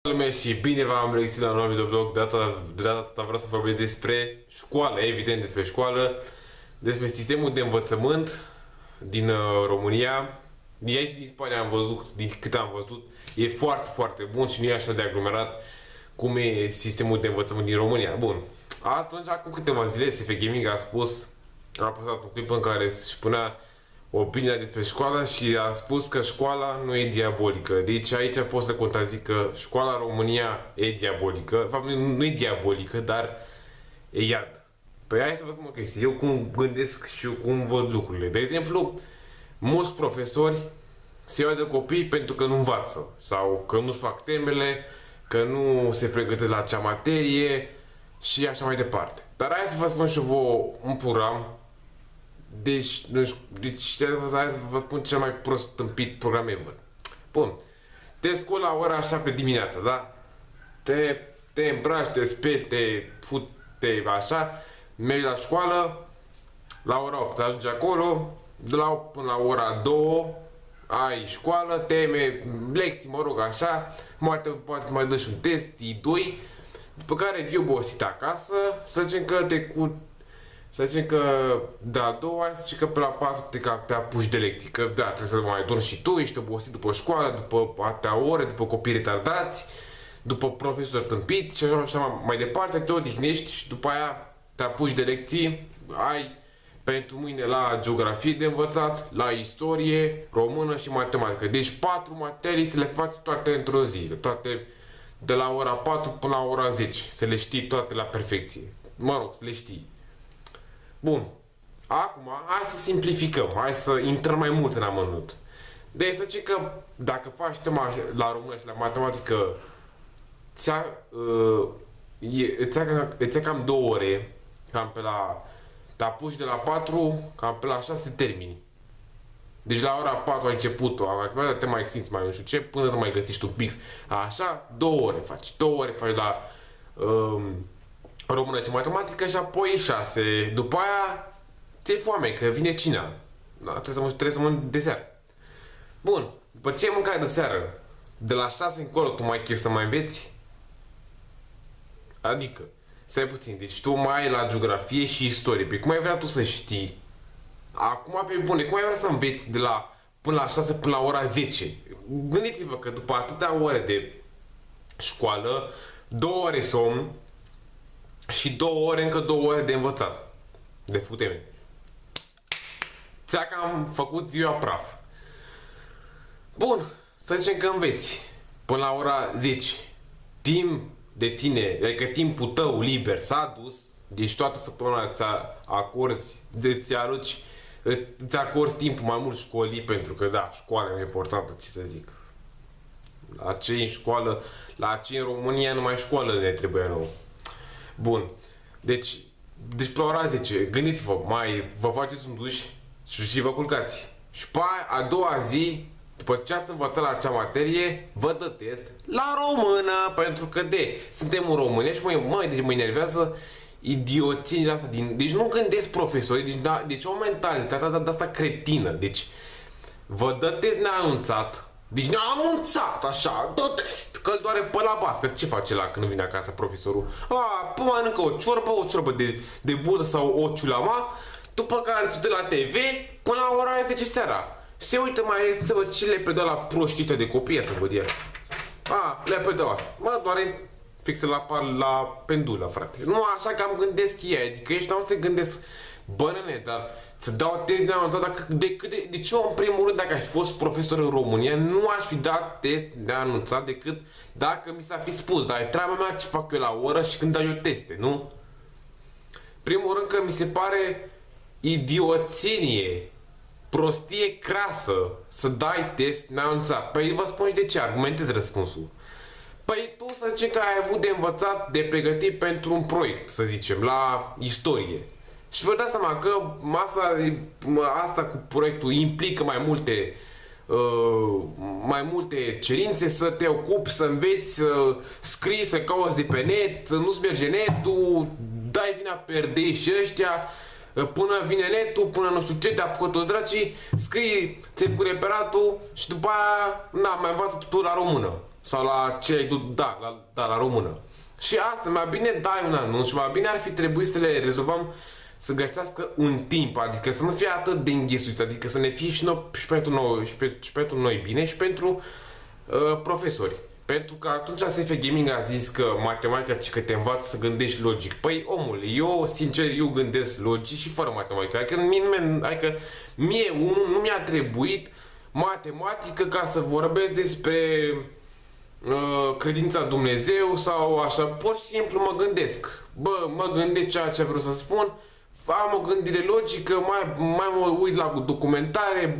Lume și bine v-am regăsit la un nou videoblog. De data asta vreau să vorbesc despre școală, evident despre școală, despre sistemul de învățământ din România. Din aici, din Spania am văzut, din câte am văzut, e foarte, foarte bun și nu e așa de aglomerat cum e sistemul de învățământ din România. Bun, atunci, acum câteva zile, SF Gaming a postat un clip în care își spunea opinia despre școală și a spus că școala nu e diabolică. Deci aici pot să contrazic că școala în România e diabolică. De fapt, nu e diabolică, dar e iad. Păi hai să vă spun o chestie. Eu cum gândesc și eu cum văd lucrurile. De exemplu, mulți profesori se iau de copii pentru că nu învață sau că nu-și fac temele, că nu se pregătesc la acea materie și așa mai departe. Dar hai să vă spun și vouă un program. Deci hai să vă spun cel mai prost tâmpit program ever. Bun. Te scoli la ora 7 dimineața, da? Te îmbraci, te speli, te așa, mergi la școală, la ora 8 ajungi acolo, de la 8 până la ora 2 ai școală, teme, lecții, mă rog, așa, poate mai dă și un test, T2, după care vii obosit acasă, să zicem că de la 2 ani, să zicem că pe la 4 te apuci de lecții, că da, trebuie să mai dormi și tu, ești obosit după școală, după atâtea ore, după copii retardați, după profesori tâmpiți și așa mai departe, te odihnești și după aia te apuci de lecții, ai pentru mâine la geografie de învățat, la istorie, română și matematică. Deci 4 materii să le faci toate într-o zi, toate de la ora 4 până la ora 10, să le știi toate la perfecție. Mă rog, să le știi. Bun. Acum, hai să simplificăm, hai să intrăm mai mult în amănunt. Deci să zic că dacă faci tema la română și la matematică, îți ia cam 2 ore, cam pe la... Te apuci de la 4, cam pe la 6 termini. Deci la ora 4 ai început-o, te mai extinzi mai nu știu ce, până să mai găsești un pix. Așa, 2 ore faci. 2 ore faci la română și matematică și apoi 6. După aia ți-e foame, că vine cina. Da, trebuie să mănânci de seară. Bun, după ce ai mâncat de seară, de la 6 încolo tu mai chef să mai înveți? Adică, stai puțin, deci tu mai ai la geografie și istorie. Pe cum ai vrea tu să știi? Acum, pe bune, cum ai vrea să înveți de la până la 6 până la ora 10? Gândiți-vă că după atâtea ore de școală, 2 ore somn și 2 ore, încă 2 ore de învățat. De futeme. Ți-a cam făcut ziua praf. Bun, să zicem că înveți până la ora 10. Timp de tine, adică timpul tău liber s-a dus, deci toată săptămâna îți acorzi timpul mai mult școlii, pentru că da, școala e mai importantă, ce să zic. La cei în școală, la cei în România numai școală ne trebuie nouă. Bun, deci pe la ora 10, gândiți-vă, mai vă faceți un duș și vă culcați. Și pe a doua zi, după ce ați învățat la acea materie, vă dă test la română, pentru că suntem în România și deci mă enervează idioțiile astea deci nu gândesc profesorii, deci o mentalitate de asta cretină, deci vă dă test neanunțat, deci neanunțat, așa, dă test, că îl doare pe la bască, ce face la când vine acasă profesorul? Mănâncă o ciorbă de bură sau o ciulama, după care se uită la TV până la ora 10 seara. Se uită mai să văd ce le predă la proștii de copii, să văd el. Le predă. Mă doare fix la pendulă, frate. Nu așa că am gândesc ei, adică ești nu se gândesc, bă, nene, dar să dau test neanunțat, de ce eu, în primul rând, dacă aș fi fost profesor în România, nu aș fi dat test neanunțat decât dacă mi s-a fi spus, dar e treaba mea ce fac eu la oră și când dau eu teste, nu? Primul rând că mi se pare idioțenie, prostie crasă să dai test neanunțat. Păi vă spun și de ce, argumentez răspunsul. Păi tu să zicem că ai avut de învățat, de pregătit pentru un proiect, să zicem, la istorie. Și vă dați seama că asta cu proiectul implică mai multe cerințe, să te ocupi, să înveți, să scrii, să cauți de pe net, să nu-ți merge netul, dai vina pe ardei și ăștia, până vine netul, până nu știu ce, te apucă toți dracii, scrii, ți-ai făcut reperatul și după aia, mai învață tu la română. Sau la ce ai da, la română. Și asta, mai bine dai un anunț și mai bine ar fi trebuit să le rezolvăm să găsească un timp, adică să nu fie atât de înghesuiți, adică să ne fie și pentru noi, și pentru noi bine și pentru profesori. Pentru că atunci SF Gaming a zis că matematica ce că te învață să gândești logic. Păi omul, eu sincer eu gândesc logic și fără matematică. Adică mie unul nu mi-a trebuit matematică ca să vorbesc despre credința în Dumnezeu sau așa. Pur și simplu mă gândesc. Mă gândesc ceea ce vreau să spun. Am o gândire logică, mai mă uit la documentare,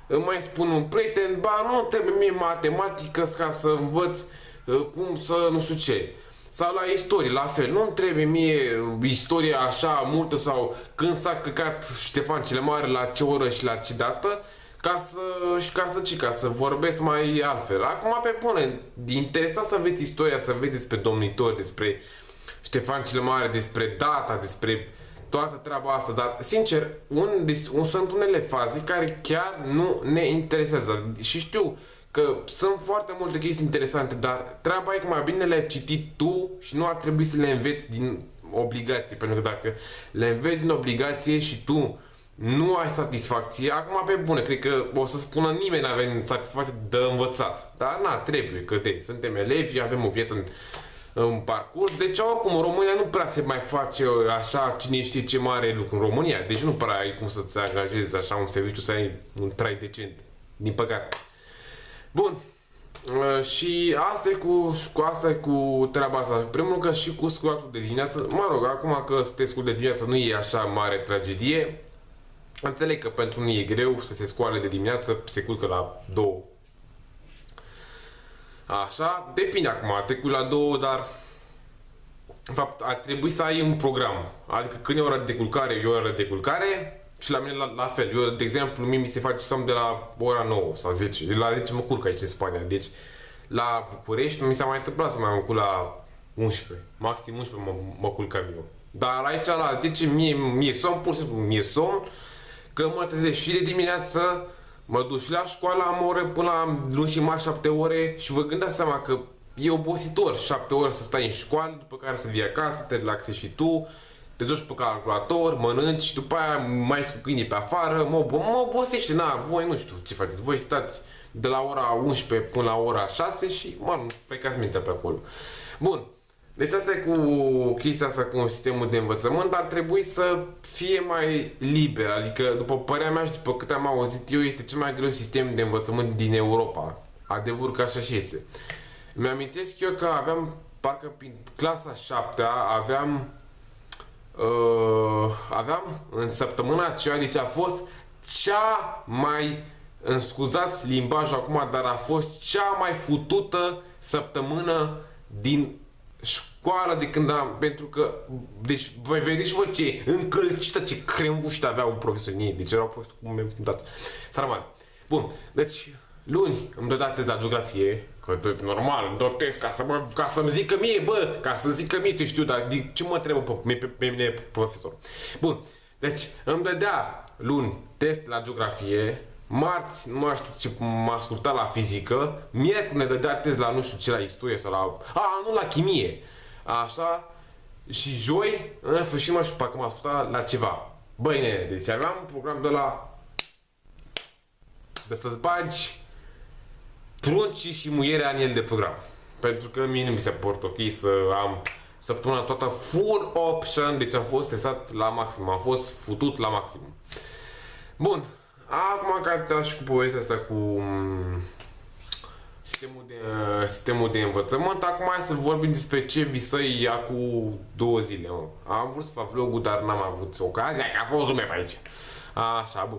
mai spun un prieten, nu trebuie mie matematică ca să învăț cum să nu știu ce. Sau la istorie, la fel, nu trebuie mie istoria așa multă sau când s-a căcat Ștefan cel Mare, la ce oră și la ce dată, ca să vorbesc mai altfel. Acum pe bune, interesant să aveți istoria, să aveți despre domnitori, despre Ștefan cel Mare, despre data, despre toată treaba asta, dar sincer, sunt unele faze care chiar nu ne interesează. Și știu că sunt foarte multe chestii interesante, dar treaba e că mai bine le-ai citit tu și nu ar trebui să le înveți din obligație, pentru că dacă le înveți din obligație și tu nu ai satisfacție, acum pe bune, cred că o să spună nimeni nu avem satisfacție de învățat, dar trebuie, că suntem elevi, avem o viață în parcurs, deci oricum în România nu prea se mai face așa cine știe ce mare lucru în România, deci nu prea ai cum să-ți angajezi așa un serviciu să ai un trai decent, din păcate. Bun, și asta e cu treaba asta, primul că și cu sculatul de dimineață, mă rog, acum că să te sculi de dimineață nu e așa mare tragedie, înțeleg că pentru unii e greu să se scoale de dimineață, se culcă la 2. Așa, depinde acum, te culci la 2, dar în fapt ar trebui să ai un program. Adică când e ora de culcare, e ora de culcare și la mine la fel. Eu, de exemplu, mie mi se face somn de la ora 9 sau 10. La 10 mă culc aici în Spania, deci la București mi s-a mai întâmplat să mai mă culc la 11. Maxim 11 mă culcam eu. Dar aici la 10 mie somn, pur și simplu mie somn, că mă trezesc și de dimineață, mă duc și la școală, am ore până la luni și marți 7 ore și vă gândați seama că e obositor 7 ore să stai în școală, după care să vii acasă, te relaxezi și tu, te joci pe calculator, mănânci și după aia mai ești cu câinii pe afară, mă obosește, voi nu știu ce faceți, voi stați de la ora 11 până la ora 6 și nu frecați mintea pe acolo. Bun. Deci asta e cu chestia asta cu sistemul de învățământ, dar ar trebui să fie mai liber, adică după părerea mea și după câte am auzit eu, este cel mai greu sistem de învățământ din Europa. Adevăr că așa și este. Mi-amintesc eu că aveam, parcă prin clasa 7-a, aveam în săptămâna aceea, deci a fost cea mai, îmi scuzați limbajul acum, dar a fost cea mai futută săptămână din școală de când am, pentru că, deci, vedeți voi ce încălcită, ce cremvuște aveau profesorii, deci erau profesori cum mi-am dat. Saraman. Bun, deci, luni îmi dădea test la geografie, că normal, îmi dă test ca să-mi zică mie, ca să zică mie ce știu, dar ce mă trebuie pe mine profesor. Bun, deci, îmi dădea luni test la geografie, marți, nu mai știu ce m-a ascultat la fizică, miercuri ne dădea test la nu știu ce, la istorie sau la... nu, la chimie. Așa, și joi, în sfârșit, și parcă m-a ascultat la ceva. Băi, nene, deci aveam un program de la... de să-ți bagi pruncii și muierea în el de program. Pentru că mie nu mi se port ok să am săptămâna toată full option, deci am fost stresat la maxim, am fost futut la maxim. Bun. Acum că și cu povestea asta cu sistemul de învățământ, acum hai să vorbim despre ce visăi ia cu 2 zile. Am vrut să fac vlogul, dar n-am avut ocazia, că a fost lume pe aici. Așa, bun.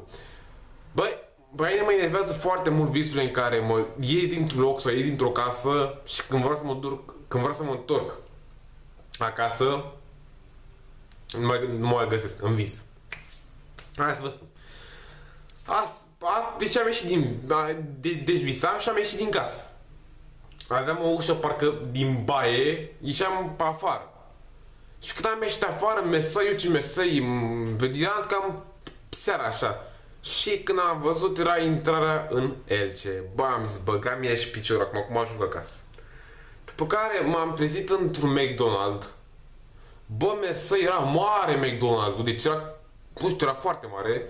Băi, mă enervează foarte mult visurile în care mă ies dintr-un loc sau ies dintr-o casă și când vreau să mă întorc acasă, nu mă găsesc în vis. Hai să vă spun. Deci am ieșit deci visam și am ieșit din casă. Aveam o ușă parcă din baie, ieșeam pe afară. Și când am ieșit afară, mesăiul ce mesăi, vedeam cam seara așa. Și când am văzut, era intrarea în Elce. Bă, am zis, băga mie și picior acum, acum ajung acasă. După care m-am trezit într-un McDonald's. Bă, mesă, era mare McDonald's, deci era, nu știu, era foarte mare.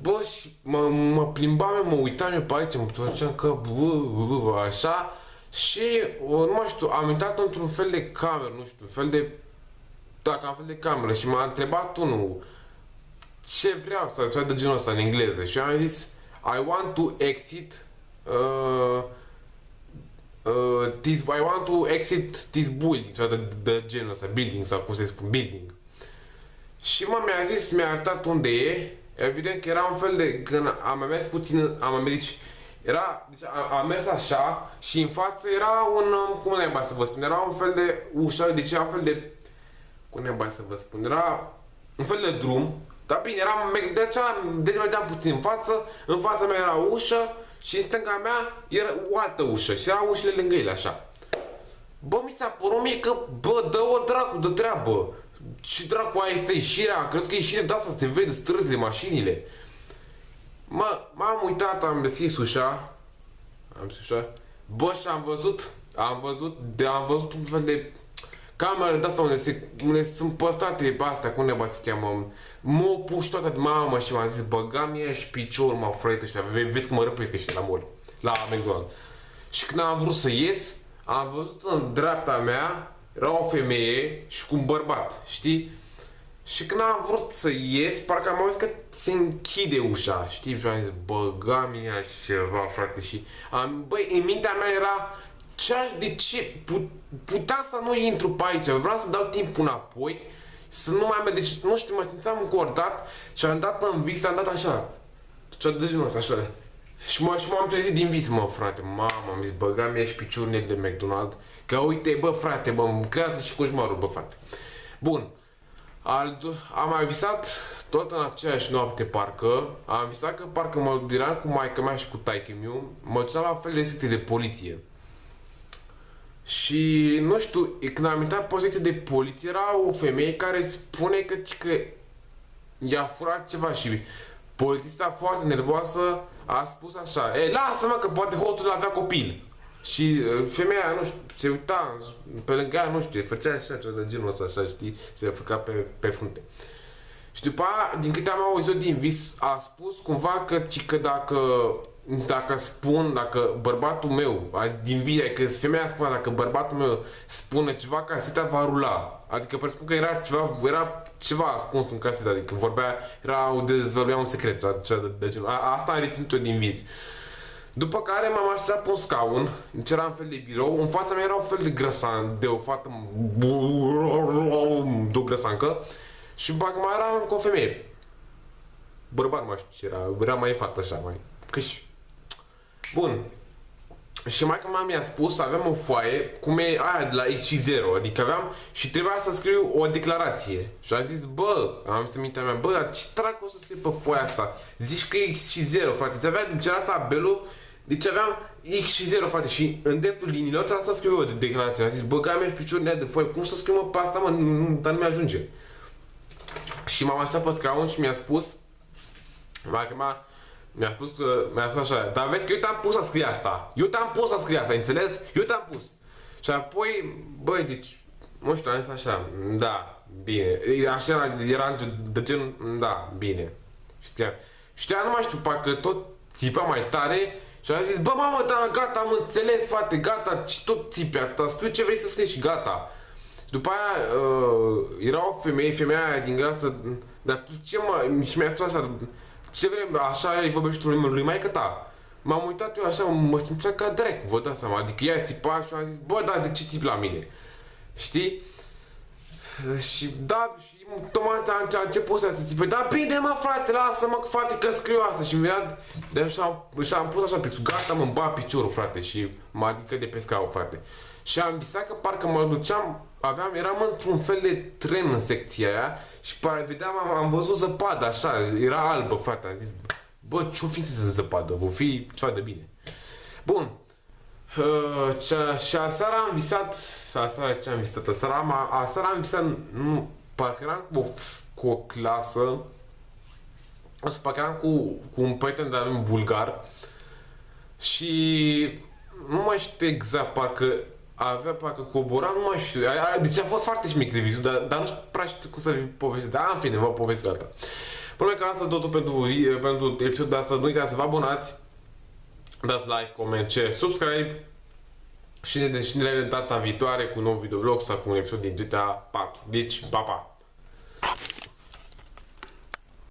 Bă, și mă plimbam, mă uitam eu pe aici, mă făceam că așa. Și, nu mai știu, am intrat într-un fel de cameră, nu știu, un fel de... Da, ca un fel de cameră și m-a întrebat unul ce vreau sau ceva de genul ăsta în engleză și eu am zis I want to exit I want to exit this building, ceva de genul ăsta, building sau cum se spune, building. Și mi-a zis, mi-a arătat unde e, evident că era un fel de, când am mers puțin, am mers, era, deci am mers așa și în față era un, cum ne-am să vă spun, era un fel de ușă, deci era un fel de, cum ne-am să vă spun, era un fel de drum. Dar bine, deci mergeam puțin în fața mea era o ușă și în stânga mea era o altă ușă și erau ușile lângă ele, așa. Bă, mi s-a părut mie că, bă, dă-o dracu de treabă. Și dracu, aia este ieșirea, crezi că ieșirea de asta, să te vede străzile, mașinile. M-am uitat, am deschis ușa, bă, și am văzut un fel de cameră de asta unde sunt păstrate pe astea, cum neba se cheamă. M-au pus toate de mamă și m-am zis, băga mie și piciorul, mă, frate, ăștia, vezi că mă răpesc ăștia la mall, la McDonald's. Și când am vrut să ies, am văzut în dreapta mea, era o femeie și cu un bărbat, știi? Și când am vrut să ies, parcă am auzit că se închide ușa, știi? Și am zis, băga mie ceva, frate, și băi, în mintea mea era, de ce? Puteam să nu intru pe aici, vreau să dau timp înapoi, să nu mai merg, deci nu știu, mă simțeam încordat și am dat în vis, am dat așa, ceva de genul ăsta, așa. Și m-am trezit din vis, mă, frate, mamă, am zis, băga mie și piciurile de McDonald's, că uite, bă, frate, bă, îmi creează și coșmarul, bă, frate. Bun, am mai visat, tot în aceeași noapte, parcă, am visat că parcă mă duream cu maică mea și cu taică-miu, mă duceam la fel de secție de poliție. Și, nu știu, când am intrat pe o secție de poliție, era o femeie care spune că i-a furat ceva și polițista foarte nervoasă a spus așa, lasă-mă că poate hoțul avea copil. Și femeia, nu știu, se uita pe lângă ea, nu știu, făcea așa, ceva de genul ăsta, așa, știi, se făcea pe frunte. Și după aia, din câte am auzit din vis, a spus cumva că dacă spun, dacă bărbatul meu, azi din vie, că femeia spune, dacă bărbatul meu spune ceva, caseta va rula. Adică presupun că era ceva ascuns în caseta, adică vorbea un secret, ceva de genul. Asta am reținut-o din vis. După care m-am așezat pe un scaun, deci era un fel de birou, în fața mea era un fel de grăsan, de o fată, de o grăsancă, și mai era încă o femeie. Bărbat, nu mai știu ce era mai fată așa, mai câși. Bun. Și maica mi-a spus, aveam o foaie, cum e aia de la X și 0, adică aveam și trebuia să scriu o declarație. Și a zis, bă, am zis în mintea mea, bă, dar ce dracu o să scriu pe foaia asta? Zici că e X și 0, frate, deci era tabelul, deci aveam X și 0, frate, și în dreptul liniilor trebuia să scriu o declarație. Am zis, bă, că mi-a piciorul de foaie, cum să scriu, mă, pe asta, mă, dar nu mi-ajunge. Și m-am așteptat pe scaun și mi-a spus, mi-a spus așa, dar vezi că eu te-am pus să scrie asta. Eu te-am pus să scrie asta, înțeles? Eu te-am pus. Și apoi, băi, deci, nu știu, am zis așa, da, bine. Așa era de genul, da, bine. Și nu mai știu, parcă tot țipa mai tare și a zis, bă, mamă, da, gata, am înțeles, frate, gata, și tot țipi atâta, scriu ce vrei să scrii și gata. Și după aia, era o femeia aia din glasă, dar tu ce mă, și mi-a spus așa, ce vrem, așa îi vorbești lui maică ta. M-am uitat eu așa, mă simțeam ca dracu, vă dați seama, adică ea țipa și am zis, bă, da, de ce țipi la mine? Știi? Și da, și tocmai a început să țipe, da, bine mă, frate, lasă-mă, frate, că scriu asta. Și și-am pus așa pixul, gata, mă-mi bat piciorul, frate, și mă adică de pe scaun, frate. Și am visat că parcă mă duceam, eram într-un fel de tren în secția aia și am văzut zăpadă așa, era albă, frate, am zis, bă, ce-o fi să zăpadă, o fi ceva de bine. Bun, și aseară am visat, aseară am visat, nu, parcă eram cu o clasă, o să pacheam cu un prieten de-al meu bulgar și nu mai știu exact, parcă cobora, nu mai știu, deci a fost foarte șmic de visul, dar nu știu prea știu cum să vi povestesc, dar în fine, vă povestesc asta. Problema că asta totul pentru episodul de astăzi, nu uitați să vă abonați, dați like, coment, share, subscribe și ne vedem data viitoare cu un nou videoblog sau cu un episod din GTA 4. Deci, pa, pa!